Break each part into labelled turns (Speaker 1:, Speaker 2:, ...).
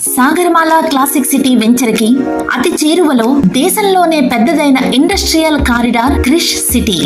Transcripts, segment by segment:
Speaker 1: Sagarmala classic city venture కి అతి చేరువలో దేశంలోనే పెద్దదైన industrial corridor Krish city.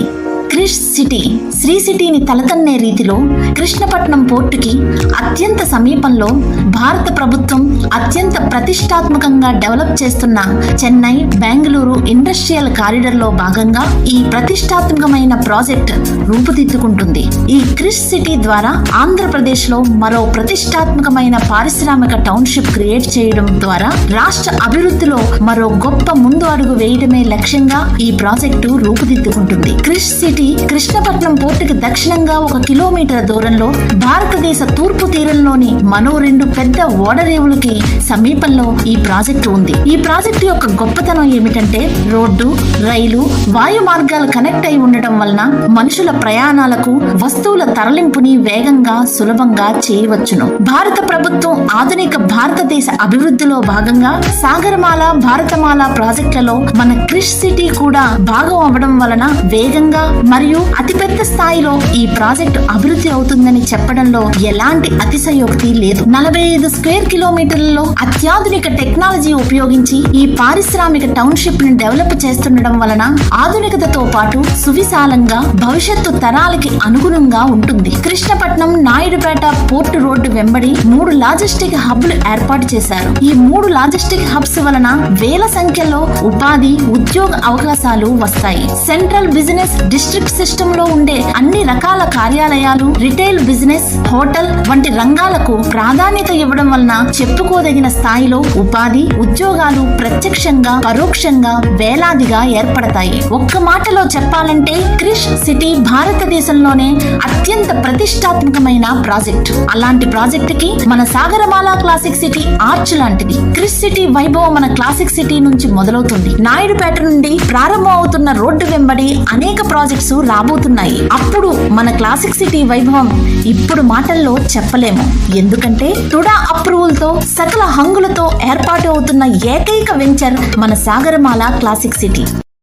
Speaker 1: Krish city Sri సిటీని తలతన్నే రీతిలో కృష్ణపట్నం పోర్టుకి అత్యంత సమీపంలో భారత ప్రభుత్వం అత్యంత ప్రతిష్టాత్మకంగా డెవలప్ చేస్తున్న చెన్నై బెంగళూరు ఇండస్ట్రియల్ కారిడార్ లో భాగంగా ఈ ప్రతిష్టాత్మకమైన ప్రాజెక్ట్ రూపుదిద్దుకుంటుంది. ఈ క్రిష్ సిటీ ద్వారా ఆంధ్రప్రదేశ్ లో మరో ప్రతిష్టాత్మకమైన పారిశ్రామిక టౌన్షిప్ క్రియేట్ చేయడం ద్వారా రాష్ట్ర అభివృద్ధిలో మరో గొప్ప ముందు అడుగు వేయడమే లక్ష్యంగా ఈ ప్రాజెక్టు రూపుదిద్దుకుంటుంది. క్రిష్ సిటీ కృష్ణపట్నం పోర్టుకి దక్షిణంగా 1 కిలోమీటర్ దూరంలో భారతదేశ తూర్పు తీరంలోని మరో 2 పెద్ద ఓడరేవులకి సమీపంలో ఈ ప్రాజెక్టు ఉంది. ఈ ప్రాజెక్టు యొక్క గొప్పతనం ఏమిటంటే రోడ్డు, రైలు, వాయు మార్గాలు కనెక్ట్ అయి ఉండటం వలన మనుషుల ప్రయాణాలకు, వస్తువుల తరలింపుని వేగంగా సులభంగా చేయవచ్చును. భారత ప్రభుత్వం ఆధునిక భారతదేశ అభివృద్ధిలో భాగంగా సాగరమాల, భారతమాల ప్రాజెక్టులలో మన క్రిష్ సిటీ కూడా భాగం అవ్వడం వలన వేగంగా మరియు అతిపెద్ద స్థాయిలో ఈ ప్రాజెక్టు అభివృద్ధి అవుతుందని చెప్పడంలో ఎలాంటి అతిశయోక్తి లేదు. 45 స్క్వేర్ కిలోమీటర్లలో అత్యాధునిక టెక్నాలజీ ఉపయోగించి ఈ పారిశ్రామిక టౌన్షిప్ ని డెవలప్ చేస్తుండడం వలన ఆధునికతతో పాటు సువిశాలంగా భవిష్యత్తు తరాలకి అనుగుణంగా ఉంటుంది. కృష్ణపట్నం నాయుడుపేట పోర్టు రోడ్డు వెంబడి 3 లాజిస్టిక్ హబ్లు ఏర్పాటు చేశారు. ఈ 3 లాజిస్టిక్ హబ్స్ వలన వేల సంఖ్యలో ఉపాధి, ఉద్యోగ అవకాశాలు వస్తాయి. సెంట్రల్ బిజినెస్ డిస్ట్రిక్ట్ సిస్టమ్ లో ఉండే అన్ని రకాల కార్యాలయాలు, రిటైల్ బిజినెస్, హోటల్ వంటి రంగాలకు ప్రాధాన్యత ఇవ్వడం వలన చెప్పుకోదగిన స్థాయిలో ఉపాధి, ఉద్యోగాలు ప్రత్యక్షంగా పరోక్షంగా వేలాదిగా ఏర్పడతాయి. ఒక్క మాటలో చెప్పాలంటే క్రిష్ సిటీ భారతదేశంలోనే అత్యంత ప్రతిష్టాత్మకమైన ప్రాజెక్టు. అలాంటి ప్రాజెక్టు కి మన సాగరమాల క్లాసిక్ సిటీ ఆర్చ్ లాంటిది. క్రిష్ సిటీ వైభవం మన క్లాసిక్ సిటీ నుంచి మొదలవుతుంది. నాయుడుపేట నుండి ప్రారంభం అవుతున్న రోడ్డు వెంబడి అనేక ప్రాజెక్ట్స్ రాబోతున్నాయి. అప్పుడు మన క్లాసిక్ సిటీ వైభవం ఇప్పుడు మాటల్లో చెప్పలేము. ఎందుకంటే టుడా అప్రూవల్ తో సకల హంగులతో ఏర్పాటు అవుతున్న ఏకైక వెంచర్ మన సాగరమాల క్లాసిక్ సిటీ.